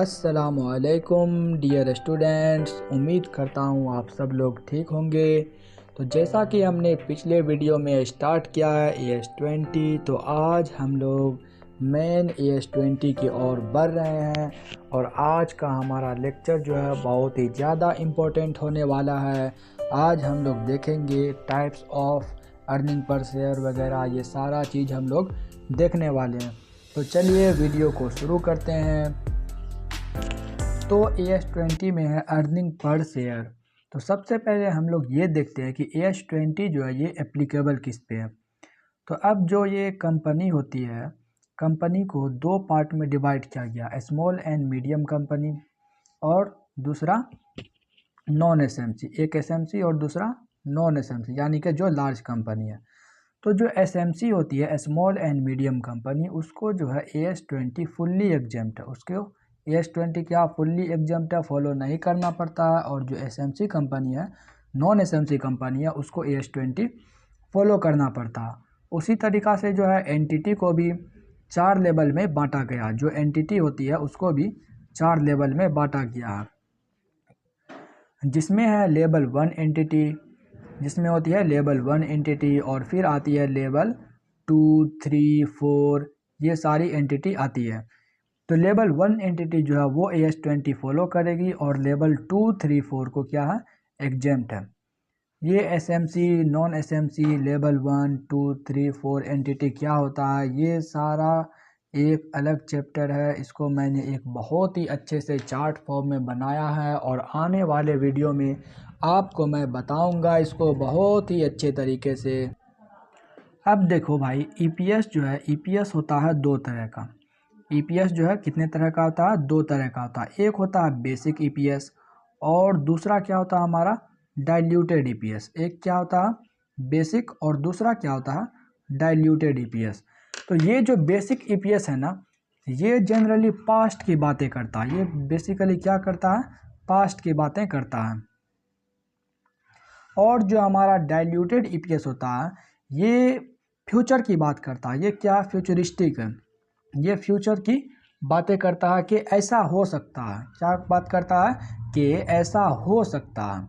अस्सलामुअलैकुम dear students, उम्मीद करता हूँ आप सब लोग ठीक होंगे। तो जैसा कि हमने पिछले वीडियो में स्टार्ट किया है AS20, तो आज हम लोग मेन AS20 की ओर बढ़ रहे हैं। और आज का हमारा लेक्चर जो है बहुत ही ज़्यादा इम्पोर्टेंट होने वाला है। आज हम लोग देखेंगे types of earning per share वगैरह, ये सारा चीज़ हम लोग देखने वाले हैं। तो चलिए वीडियो को शुरू करते हैं। तो AS20 में है अर्निंग पर शेयर। तो सबसे पहले हम लोग ये देखते हैं कि AS20 जो है ये एप्लीकेबल किस पे है। तो अब जो ये कंपनी होती है, कंपनी को दो पार्ट में डिवाइड किया गया, स्मॉल एंड मीडियम कंपनी और दूसरा नॉन SMC। एक SMC और दूसरा नॉन SMC, यानी कि जो लार्ज कंपनी है। तो जो SMC होती है, स्मॉल एंड मीडियम कंपनी, उसको जो है AS20 फुल्ली एग्जेम्प्ट है। उसको AS20 क्या फुल्ली एग्जेम्प्ट है, फॉलो नहीं करना पड़ता है। और जो SMC कंपनी है, नॉन SMC कंपनी है, उसको AS20 फॉलो करना पड़ता है। उसी तरीक़ा से जो है एंटिटी को भी 4 लेवल में बांटा गया। जो एंटिटी होती है उसको भी 4 लेवल में बांटा गया है, जिसमें है लेवल 1 एंटिटी, जिसमें होती है लेवल 1 एंटिटी, और फिर आती है लेवल 2, 3, 4, ये सारी एंटिटी आती है। तो लेवल 1 एंटिटी जो है वो AS20 फॉलो करेगी, और लेवल 2, 3, 4 को क्या है, एग्जेम्प्ट है। ये SMC, non SMC, level 1, 2, 3, 4 entity क्या होता है, ये सारा एक अलग चैप्टर है। इसको मैंने एक बहुत ही अच्छे से चार्ट फॉर्म में बनाया है, और आने वाले वीडियो में आपको मैं बताऊंगा इसको बहुत ही अच्छे तरीके से। अब देखो भाई, EPS जो है, EPS होता है दो तरह का। EPS जो है कितने तरह का होता है, दो तरह का होता है। एक होता है बेसिक EPS, और दूसरा क्या होता है हमारा, डाइल्यूटेड EPS। एक क्या होता है बेसिक, और दूसरा क्या होता है डाइल्यूटेड EPS। तो ये जो बेसिक EPS है ना, ये जनरली पास्ट की बातें करता है। ये बेसिकली क्या करता है, पास्ट की बातें करता है। और जो हमारा डाइल्यूटेड EPS होता है, ये फ्यूचर की बात करता है। ये क्या फ्यूचरिस्टिक है, ये फ्यूचर की बातें करता है कि ऐसा हो सकता है। क्या बात करता है कि ऐसा हो सकता है,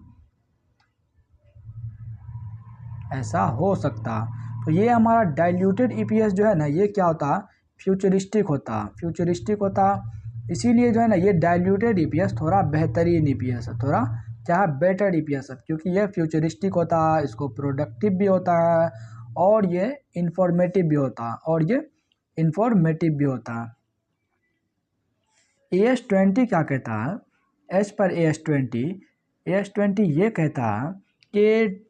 ऐसा हो सकता है। तो ये हमारा डाइल्यूटेड EPS जो है ना, ये क्या होता है, फ्यूचरिस्टिक होता है, फ्यूचरिस्टिक होता है। इसीलिए जो है ना, ये डाइल्यूटेड EPS थोड़ा बेहतरीन EPS है, थोड़ा क्या है, बेटर EPS है, क्योंकि ये फ्यूचरिस्टिक होता है, इसको प्रोडक्टिव भी होता है, और ये इंफॉर्मेटिव भी होता है, और ये इंफॉर्मेटिव भी होता है। AS20 क्या कहता है, एज पर AS20 ये कहता है कि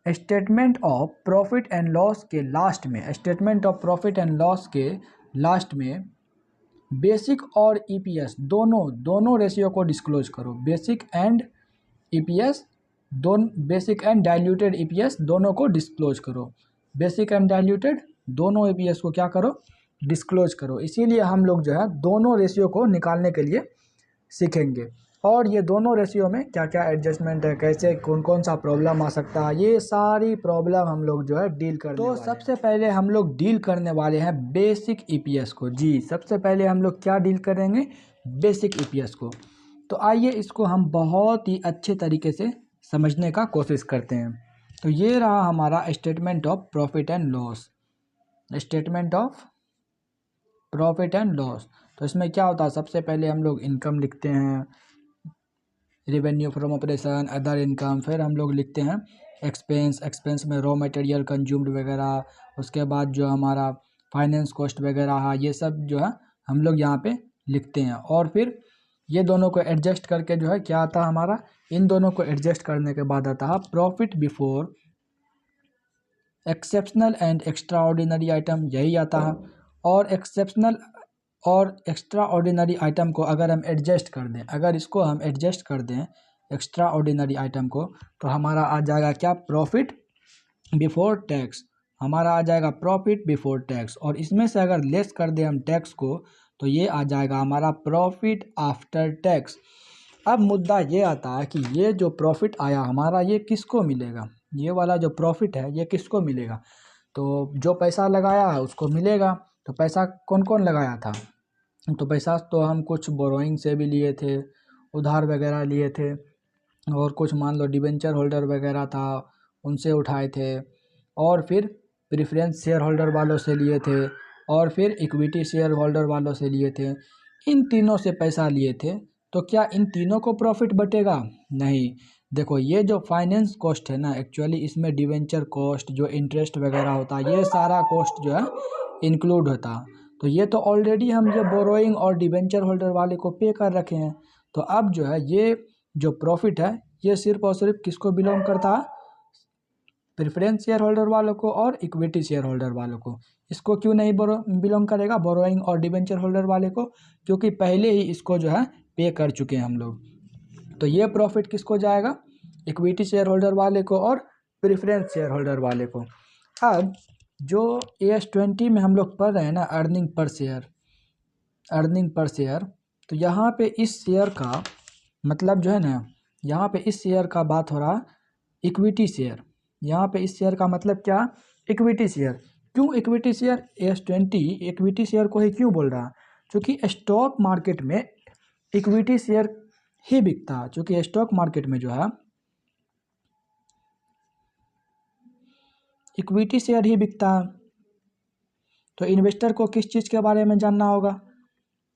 statement of profit and loss के लास्ट में, statement of profit and loss के लास्ट में बेसिक और EPS दोनों रेशियो को डिस्क्लोज करो। बेसिक एंड EPS दोनों, बेसिक एंड डाइल्यूटेड EPS दोनों को डिस्क्लोज करो। बेसिक एंड डाइल्यूटेड दोनों EPS को क्या करो, डिस्क्लोज करो। इसीलिए हम लोग जो है दोनों रेशियो को निकालने के लिए सीखेंगे। और ये दोनों रेशियो में क्या क्या एडजस्टमेंट है, कैसे कौन कौन सा प्रॉब्लम आ सकता है, ये सारी प्रॉब्लम हम लोग जो है डील करने वाले हैं। तो सबसे पहले हम लोग डील करने वाले हैं बेसिक EPS को। जी, सबसे पहले हम लोग क्या डील करेंगे, बेसिक EPS को। तो आइए इसको हम बहुत ही अच्छे तरीके से समझने का कोशिश करते हैं। तो ये रहा हमारा statement of profit and loss, statement of profit and loss. तो इसमें क्या होता है, सबसे पहले हम लोग इनकम लिखते हैं, revenue from operation, other income. फिर हम लोग लिखते हैं एक्सपेंस, एक्सपेंस में रॉ मटेरियल कंज्यूम्ड वगैरह। उसके बाद जो हमारा फाइनेंस कॉस्ट वगैरह है, ये सब जो है हम लोग यहाँ पे लिखते हैं। और फिर ये दोनों को एडजस्ट करके जो है क्या आता है हमारा, इन दोनों को एडजस्ट करने के बाद आता है profit before exceptional and extra ordinary item, यही आता है। और एक्सेप्शनल और एक्स्ट्रा ऑर्डिनरी आइटम को अगर हम एडजस्ट कर दें, अगर इसको हम एडजस्ट कर दें एक्स्ट्रा ऑर्डिनरी आइटम को, तो हमारा आ जाएगा क्या, प्रॉफिट बिफोर टैक्स। हमारा आ जाएगा प्रॉफिट बिफोर टैक्स। और इसमें से अगर लेस कर दें हम टैक्स को, तो ये आ जाएगा हमारा प्रॉफिट आफ्टर टैक्स। अब मुद्दा ये आता है कि ये जो प्रॉफिट आया हमारा, ये किसको मिलेगा, ये वाला जो प्रॉफिट है ये किसको मिलेगा। तो जो पैसा लगाया है उसको मिलेगा। तो पैसा कौन कौन लगाया था, तो पैसा तो हम कुछ बोरोइंग से भी लिए थे, उधार वगैरह लिए थे, और कुछ मान लो डिबेंचर होल्डर वगैरह था उनसे उठाए थे, और फिर प्रेफरेंस शेयर होल्डर वालों से लिए थे, और फिर इक्विटी शेयर होल्डर वालों से लिए थे। इन तीनों से पैसा लिए थे, तो क्या इन तीनों को प्रॉफिट बटेगा? नहीं। देखो ये जो फाइनेंस कॉस्ट है ना, एक्चुअली इसमें डिवेंचर कॉस्ट, जो इंटरेस्ट वगैरह होता है, ये सारा कॉस्ट जो है इंक्लूड होता। तो ये तो ऑलरेडी हम ये बोरोइंग और डिवेंचर होल्डर वाले को पे कर रखे हैं। तो अब जो है ये जो प्रॉफिट है ये सिर्फ और सिर्फ किसको बिलोंग करता है? प्रेफरेंस शेयर होल्डर वालों को और इक्विटी शेयर होल्डर वालों को। इसको क्यों नहीं बिलोंग करेगा, बोरोइंग और डिवेंचर होल्डर वाले को? क्योंकि पहले ही इसको जो है पे कर चुके हैं हम लोग। तो ये प्रॉफिट किसको जाएगा? इक्विटी शेयर होल्डर वाले को और प्रेफरेंस शेयर होल्डर वाले को। अब जो AS20 में हम लोग पढ़ रहे हैं ना, earning per share, earning per share, तो यहाँ पे इस शेयर का मतलब जो है ना, यहाँ पे इस शेयर का बात हो रहा इक्विटी शेयर। यहाँ पे इस शेयर का मतलब क्या? Equity share. क्यों equity share? AS20 equity share को ही क्यों बोल रहा? क्योंकि स्टॉक मार्केट में इक्विटी शेयर ही बिकता है। क्योंकि स्टॉक मार्केट में जो है इक्विटी शेयर ही बिकता है। तो इन्वेस्टर को किस चीज़ के बारे में जानना होगा?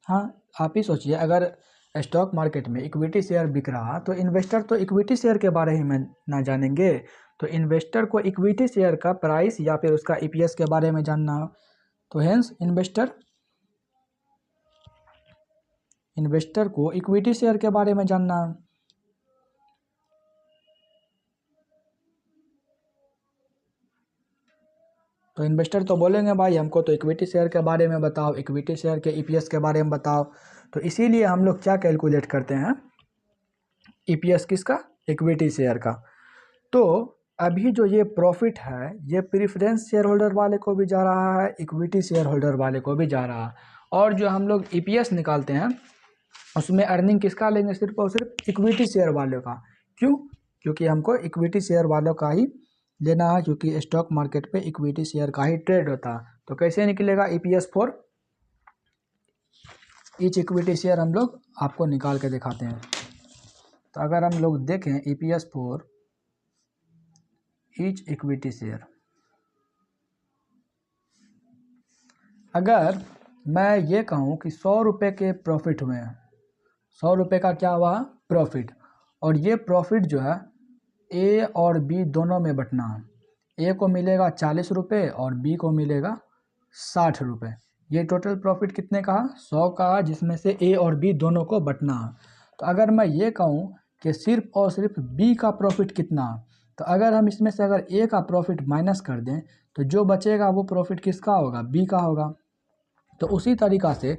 हाँ, आप ही सोचिए, अगर स्टॉक मार्केट में इक्विटी शेयर बिक रहा तो इन्वेस्टर तो इक्विटी शेयर के बारे ही में ना जानेंगे। तो इन्वेस्टर को इक्विटी शेयर का प्राइस या फिर उसका EPS के बारे में जानना हो, तो हेंस इन्वेस्टर को इक्विटी शेयर के बारे में जानना है। तो इन्वेस्टर तो बोलेंगे भाई हमको तो इक्विटी शेयर के बारे में बताओ, इक्विटी शेयर के EPS के बारे में बताओ। तो इसीलिए हम लोग क्या कैलकुलेट करते हैं? EPS किसका? इक्विटी शेयर का। तो अभी जो ये प्रॉफिट है ये प्रेफरेंस शेयर होल्डर वाले को भी जा रहा है, इक्विटी शेयर होल्डर वाले को भी जा रहा है। और जो हम लोग EPS निकालते हैं उसमें अर्निंग किसका लेंगे? सिर्फ और सिर्फ इक्विटी शेयर वाले का। क्यों? क्योंकि हमको इक्विटी शेयर वालों का ही लेना है, क्योंकि स्टॉक मार्केट पे इक्विटी शेयर का ही ट्रेड होता है। तो कैसे निकलेगा EPS for each equity share? हम लोग आपको निकाल के दिखाते हैं। तो अगर हम लोग देखें EPS for each equity share, अगर मैं ये कहूँ कि 100 रुपये के प्रॉफिट हुए हैं, 100 रुपये का क्या हुआ? प्रॉफिट। और ये प्रॉफिट जो है A और B दोनों में बंटना है। A को मिलेगा 40 रुपये और B को मिलेगा 60 रुपये। ये टोटल प्रॉफिट कितने का? 100 का, जिसमें से A और B दोनों को बंटना है। तो अगर मैं ये कहूँ कि सिर्फ और सिर्फ B का प्रॉफिट कितना, तो अगर हम इसमें से अगर A का प्रॉफिट माइनस कर दें तो जो बचेगा वो प्रॉफिट किसका होगा? B का होगा। तो उसी तरीक़ा से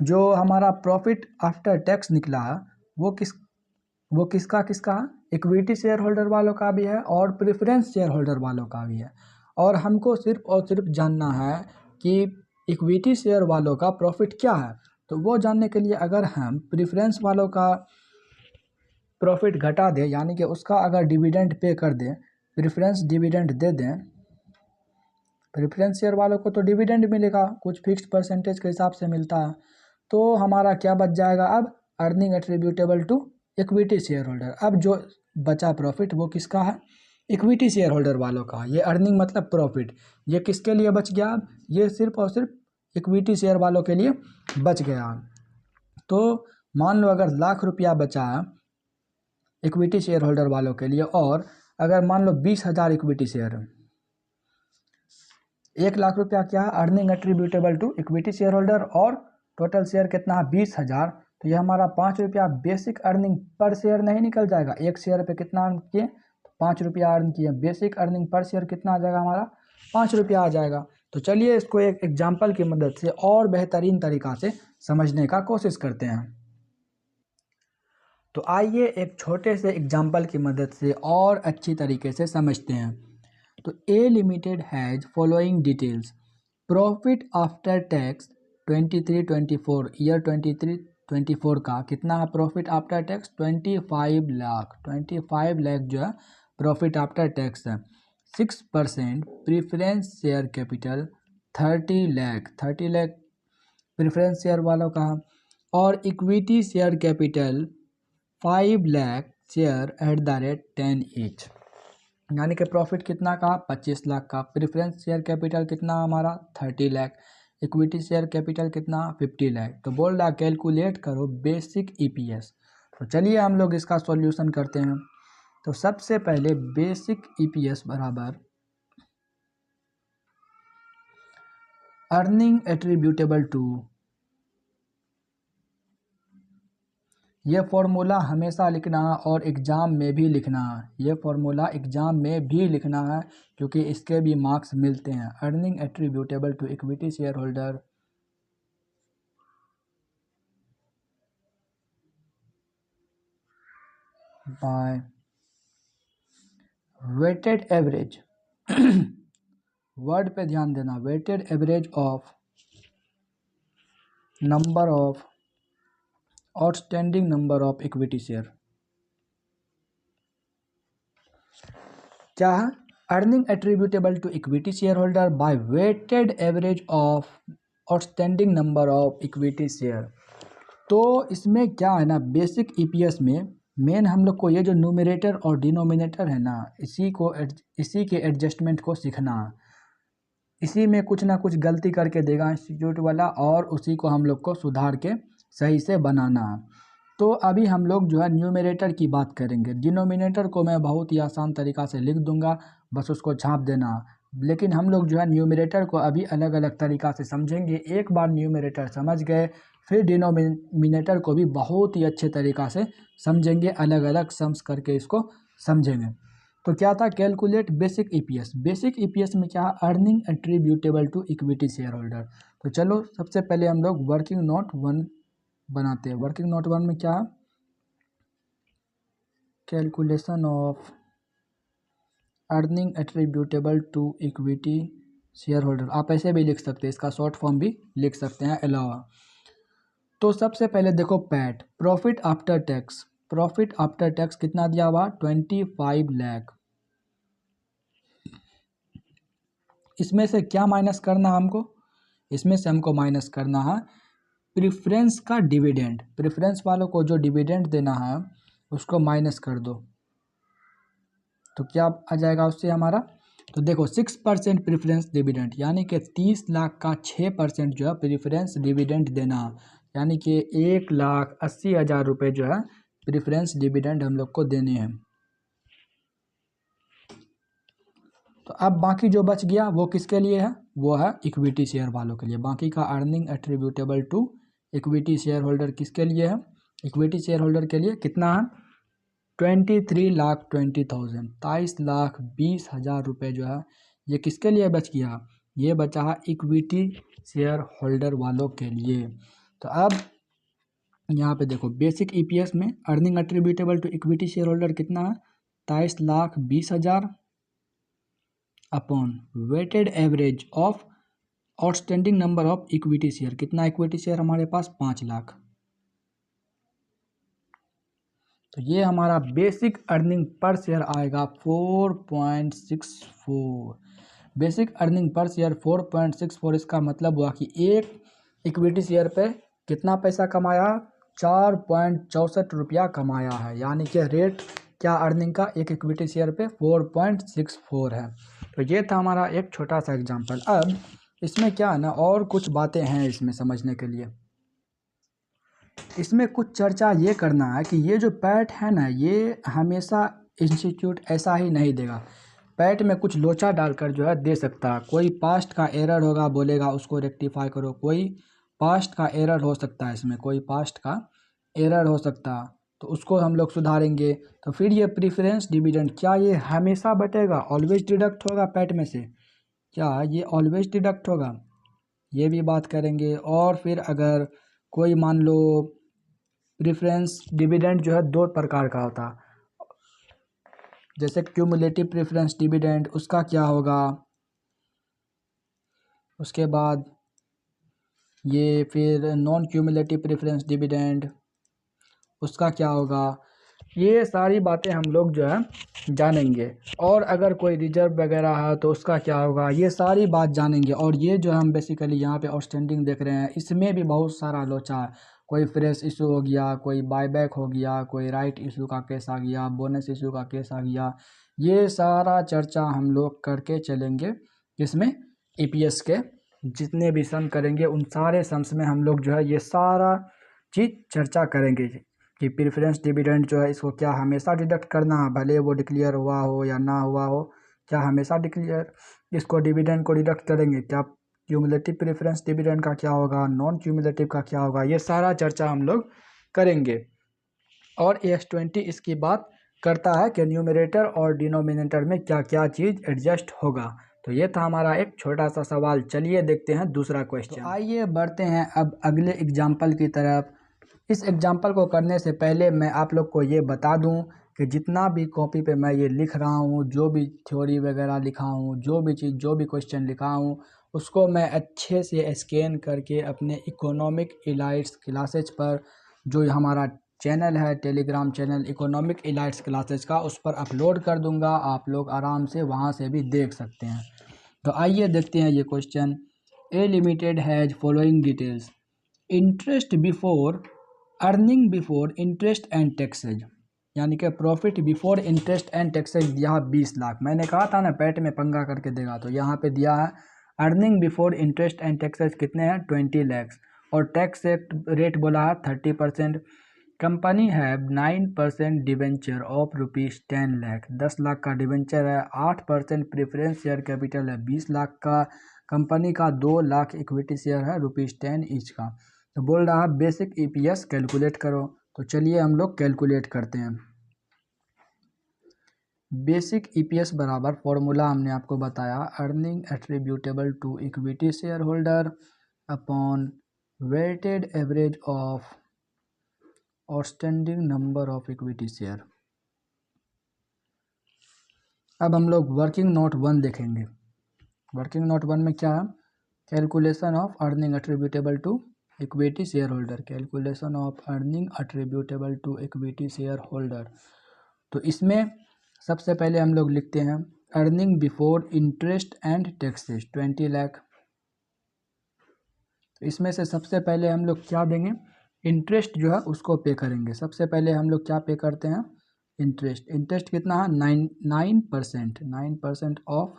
जो हमारा प्रॉफिट आफ्टर टैक्स निकला है वो किसका इक्विटी शेयर होल्डर वालों का भी है और प्रेफरेंस शेयर होल्डर वालों का भी है। और हमको सिर्फ और सिर्फ जानना है कि इक्विटी शेयर वालों का प्रॉफिट क्या है। तो वो जानने के लिए अगर हम प्रेफरेंस वालों का प्रॉफिट घटा दें, यानी कि उसका अगर डिविडेंड पे कर दें, प्रेफरेंस डिविडेंड दे दें, प्रेफरेंस शेयर वालों को तो डिविडेंड मिलेगा, कुछ फिक्स्ड परसेंटेज के हिसाब से मिलता है। तो हमारा क्या बच जाएगा? अब earning attributable to equity share holder. अब जो बचा प्रॉफिट वो किसका है? इक्विटी शेयर होल्डर वालों का। ये अर्निंग मतलब प्रॉफिट, ये किसके लिए बच गया? अब ये सिर्फ और सिर्फ इक्विटी शेयर वालों के लिए बच गया। तो मान लो अगर ₹1,00,000 बचा है इक्विटी शेयर होल्डर वालों के लिए, और अगर मान लो 20,000 इक्विटी शेयर है, ₹1,00,000 क्या है? Earning attributable to equity share holder, और टोटल शेयर कितना है? 20,000। तो ये हमारा ₹5 बेसिक अर्निंग पर शेयर नहीं निकल जाएगा? एक शेयर पे कितना अर्न किए? ₹5 अर्न किए। बेसिक अर्निंग पर शेयर कितना आ जाएगा हमारा? ₹5 आ जाएगा। तो चलिए इसको एक एग्जाम्पल की मदद से और बेहतरीन तरीक़ा से समझने का कोशिश करते हैं। तो आइए एक छोटे से एग्जाम्पल की मदद से और अच्छी तरीके से समझते हैं। तो A limited has following details: profit after tax 23-24 year 23-24 का कितना है profit after tax? 25 lakh. 25 lakh जो है प्रॉफिट आफ्टर टैक्स है। 6% preference share capital 30 lakh. 30 lakh preference share वालों का, और equity share capital 5 lakh share at the rate 10 each, यानी कि प्रॉफिट कितना का 25 लाख का। प्रेफरेंस शेयर कैपिटल कितना हमारा 30 लाख, इक्विटी शेयर कैपिटल कितना 50 लाख। तो बोल रहा कैलकुलेट करो बेसिक ईपीएस। तो चलिए हम लोग इसका सॉल्यूशन करते हैं। तो सबसे पहले बेसिक ईपीएस बराबर अर्निंग एट्रीब्यूटेबल टू, ये फॉर्मूला हमेशा लिखना है और एग्ज़ाम में भी लिखना है। ये फॉर्मूला एग्ज़ाम में भी लिखना है क्योंकि इसके भी मार्क्स मिलते हैं। Earning attributable to equity share holder by weighted average word पे ध्यान देना, weighted average of number of outstanding number of equity share. क्या है? Earning attributable to equity share holder by weighted average of outstanding number of equity share. तो इसमें क्या है ना, बेसिक ईपीएस में मेन हम लोग को ये जो न्यूमरेटर और डिनोमिनेटर है ना, इसी के एडजस्टमेंट को सीखना। इसी में कुछ ना कुछ गलती करके देगा इंस्टीट्यूट वाला और उसी को हम लोग को सुधार के सही से बनाना। तो अभी हम लोग जो है न्यूमरेटर की बात करेंगे। डिनोमिनेटर को मैं बहुत ही आसान तरीक़ा से लिख दूंगा, बस उसको छाप देना। लेकिन हम लोग जो है न्यूमरेटर को अभी अलग अलग तरीक़ा से समझेंगे। एक बार न्यूमरेटर समझ गए फिर डिनोमिनेटर को भी बहुत ही अच्छे तरीक़ा से समझेंगे, अलग अलग सम्स करके इसको समझेंगे। तो क्या था, calculate basic EPS. Basic EPS में क्या, earning attributable to equity share holder. तो चलो सबसे पहले हम लोग वर्किंग नोट 1 बनाते हैं। वर्किंग नोट 1 में क्या, calculation of earning attributable to equity share holder. आप ऐसे भी लिख सकते हैं, इसका शॉर्ट फॉर्म भी लिख सकते हैं अलावा। तो सबसे पहले देखो PAT, profit after tax. Profit after tax कितना दिया हुआ, 25 लाख। इसमें से क्या माइनस करना हमको, इसमें से हमको माइनस करना है प्रेफरेंस का डिविडेंड। प्रेफरेंस वालों को जो डिविडेंड देना है उसको माइनस कर दो। तो क्या आ जाएगा उससे हमारा, तो देखो 6% प्रेफरेंस डिविडेंड, यानी कि 30 लाख का 6% जो है प्रेफरेंस डिविडेंड देना, यानी कि 1,80,000 रुपये जो है प्रेफरेंस डिविडेंड हम लोग को देने हैं। तो अब बाकी जो बच गया वो किसके लिए है, वो है इक्विटी शेयर वालों के लिए। बाकी का earning attributable to equity share holder किसके लिए है, इक्विटी शेयर होल्डर के लिए कितना है, 23,20,000, 23,20,000 रुपये जो है ये किसके लिए बच गया, ये बचा है इक्विटी शेयर होल्डर वालों के लिए। तो अब यहाँ पे देखो बेसिक ईपीएस में earning attributable to equity share holder कितना है, 23,20,000 upon weighted average of outstanding number of equity share. कितना इक्विटी शेयर हमारे पास, 5 लाख। तो ये हमारा बेसिक अर्निंग पर शेयर आएगा 4.64। Basic earning per share 4.64। इसका मतलब हुआ कि एक इक्विटी शेयर पे कितना पैसा कमाया, 4.64 रुपया कमाया है, यानी कि रेट क्या अर्निंग का एक इक्विटी शेयर पे 4.64 है। तो ये था हमारा एक छोटा सा एग्जांपल। अब इसमें क्या है ना, और कुछ बातें हैं इसमें समझने के लिए। इसमें कुछ चर्चा ये करना है कि ये जो पैट है ना, ये हमेशा इंस्टीट्यूट ऐसा ही नहीं देगा। पैट में कुछ लोचा डालकर जो है दे सकता है। कोई पास्ट का एरर होगा, बोलेगा उसको रेक्टिफाई करो। कोई पास्ट का एरर हो सकता है, इसमें कोई पास्ट का एरर हो सकता है, तो उसको हम लोग सुधारेंगे। तो फिर ये प्रीफरेंस डिविडेंड, क्या ये हमेशा बटेगा, ऑलवेज डिडक्ट होगा पैट में से, क्या ये ऑलवेज डिडक्ट होगा, ये भी बात करेंगे। और फिर अगर कोई मान लो प्रेफरेंस डिविडेंड जो है 2 प्रकार का होता, जैसे क्यूमुलेटिव प्रेफरेंस डिविडेंड, उसका क्या होगा। उसके बाद ये फिर नॉन क्यूमुलेटिव प्रेफरेंस डिविडेंड, उसका क्या होगा। ये सारी बातें हम लोग जो है जानेंगे। और अगर कोई रिजर्व वगैरह है तो उसका क्या होगा, ये सारी बात जानेंगे। और ये जो हम बेसिकली यहाँ पे आउटस्टैंडिंग देख रहे हैं, इसमें भी बहुत सारा लोचा है। कोई फ्रेश इशू हो गया, कोई बायबैक हो गया, कोई राइट इशू का केस आ गया, बोनस इशू का केस आ गया। ये सारा चर्चा हम लोग करके चलेंगे। इसमें ईपीएस के जितने भी सम करेंगे उन सारे सम्स में हम लोग जो है ये सारा चीज़ चर्चा करेंगे कि प्रेफरेंस डिविडेंड जो है इसको क्या हमेशा डिडक्ट करना है, भले वो डिक्लेयर हुआ हो या ना हुआ हो, क्या हमेशा डिक्लेयर इसको डिविडेंड को डिडक्ट करेंगे, क्या क्यूमुलेटिव प्रेफरेंस डिविडेंड का क्या होगा, नॉन क्यूमुलेटिव का क्या होगा, ये सारा चर्चा हम लोग करेंगे। और AS20 इसकी बात करता है कि न्यूमरेटर और डिनोमिनेटर में क्या क्या चीज़ एडजस्ट होगा। तो ये था हमारा एक छोटा सा सवाल। चलिए देखते हैं दूसरा क्वेश्चन। तो आइए बढ़ते हैं अब अगले एग्जाम्पल की तरफ। इस एग्जाम्पल को करने से पहले मैं आप लोग को ये बता दूं कि जितना भी कॉपी पे मैं ये लिख रहा हूँ, जो भी थ्योरी वगैरह लिखा हूँ, जो भी चीज़, जो भी क्वेश्चन लिखा हूँ, उसको मैं अच्छे से स्कैन करके अपने इकोनॉमिक इलाइट्स क्लासेज पर, जो हमारा चैनल है Telegram channel economic elites classes का, उस पर अपलोड कर दूंगा। आप लोग आराम से वहाँ से भी देख सकते हैं। तो आइए देखते हैं ये question. A limited has following details: interest before earning before interest and taxes, यानी कि profit before interest and taxes दिया 20 लाख। मैंने कहा था ना पेट में पंगा करके देगा, तो यहाँ पे दिया है earning before interest and taxes कितने हैं 20 लैक्स, और टैक्स रेट बोला है 30%। कंपनी है 9% डिवेंचर ऑफ ₹10 लाख, 10 लाख का डिवेंचर है। 8% प्रेफरेंस शेयर कैपिटल है 20 लाख का। कंपनी का 2 लाख इक्विटी शेयर है ₹10 ईच का। तो बोल रहा है बेसिक ईपीएस कैलकुलेट करो। तो चलिए हम लोग कैलकुलेट करते हैं। बेसिक ईपीएस बराबर फॉर्मूला हमने आपको बताया, earning attributable to equity share holder upon weighted average of outstanding number of equity share. अब हम लोग वर्किंग नोट 1 देखेंगे। वर्किंग नोट 1 में क्या है, calculation of earning attributable to equity share holder, calculation of earning attributable to equity share holder. तो इसमें सबसे पहले हम लोग लिखते हैं earning before interest and taxes 20 lakh. तो इसमें से सबसे पहले हम लोग क्या देंगे, इंटरेस्ट जो है उसको पे करेंगे। सबसे पहले हम लोग क्या पे करते हैं, इंटरेस्ट। इंटरेस्ट कितना है 9% ऑफ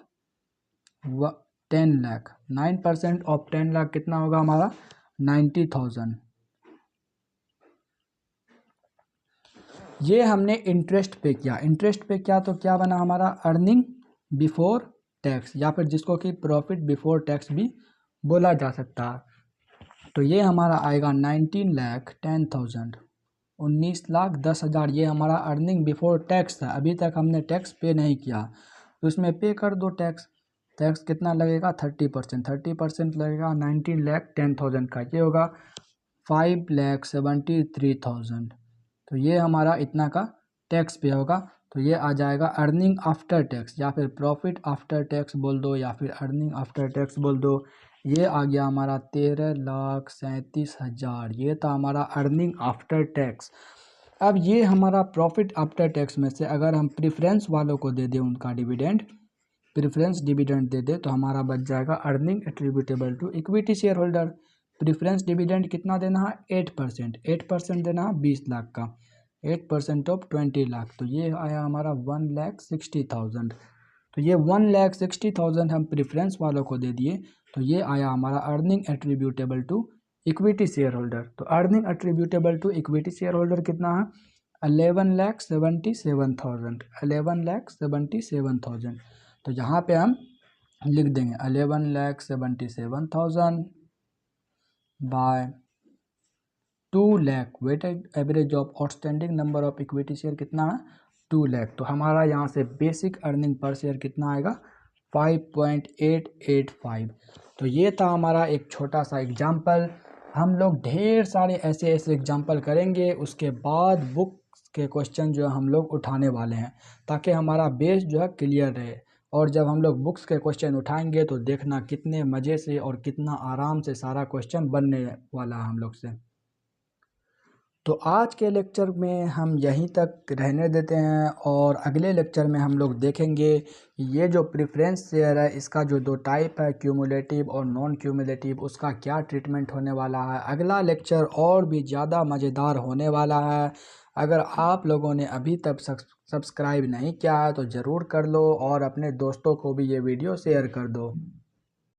10 लाख। 9% ऑफ 10 लाख कितना होगा हमारा 90,000। ये हमने इंटरेस्ट पे किया। इंटरेस्ट पे किया तो क्या बना हमारा अर्निंग बिफोर टैक्स, या फिर जिसको कि प्रॉफिट बिफोर टैक्स भी बोला जा सकता है। तो ये हमारा आएगा 19,10,000, 19,10,000। ये हमारा अर्निंग बिफोर टैक्स था। अभी तक हमने टैक्स पे नहीं किया, तो इसमें पे कर दो टैक्स। टैक्स कितना लगेगा 30%। 30% लगेगा 19,10,000 का, ये होगा 5,73,000। तो ये हमारा इतना का टैक्स पे होगा। तो ये आ जाएगा अर्निंग आफ्टर टैक्स, या फिर प्रॉफिट आफ्टर टैक्स बोल दो, या फिर अर्निंग आफ्टर टैक्स बोल दो। ये आ गया हमारा 13,37,000। ये था हमारा अर्निंग आफ्टर टैक्स। अब ये हमारा प्रॉफिट आफ्टर टैक्स में से अगर हम प्रेफरेंस वालों को दे दें उनका डिविडेंड, प्रेफरेंस डिविडेंड दे दे, तो हमारा बच जाएगा earning attributable to equity share holder. Preference dividend कितना देना है 8%। 8% देना है 20 लाख का, 8% ऑफ 20 लाख। तो ये आया हमारा 1,60,000। तो ये 1,60,000 हम प्रेफरेंस वालों को दे दिए। तो ये आया हमारा earning attributable to equity share holder. तो earning attributable to equity share holder कितना है 11,77,000। 11,77,000। तो यहाँ पे हम लिख देंगे 11,77,000 by 2 lakh. Weighted average of outstanding number of equity share कितना है 2 लाख। तो हमारा यहाँ से बेसिक अर्निंग पर शेयर कितना आएगा 5.885। तो ये था हमारा एक छोटा सा एग्जाम्पल। हम लोग ढेर सारे ऐसे ऐसे एग्जाम्पल करेंगे, उसके बाद बुक के क्वेश्चन जो है हम लोग उठाने वाले हैं, ताकि हमारा बेस जो है क्लियर रहे। और जब हम लोग बुक्स के क्वेश्चन उठाएंगे तो देखना कितने मज़े से और कितना आराम से सारा क्वेश्चन बनने वाला है हम लोग से। तो आज के लेक्चर में हम यहीं तक रहने देते हैं और अगले लेक्चर में हम लोग देखेंगे ये जो प्रेफरेंस शेयर है इसका जो दो टाइप है, क्यूमुलेटिव और नॉन क्यूमुलेटिव, उसका क्या ट्रीटमेंट होने वाला है। अगला लेक्चर और भी ज़्यादा मज़ेदार होने वाला है। अगर आप लोगों ने अभी तक सब्सक्राइब नहीं किया है तो ज़रूर कर लो और अपने दोस्तों को भी ये वीडियो शेयर कर दो।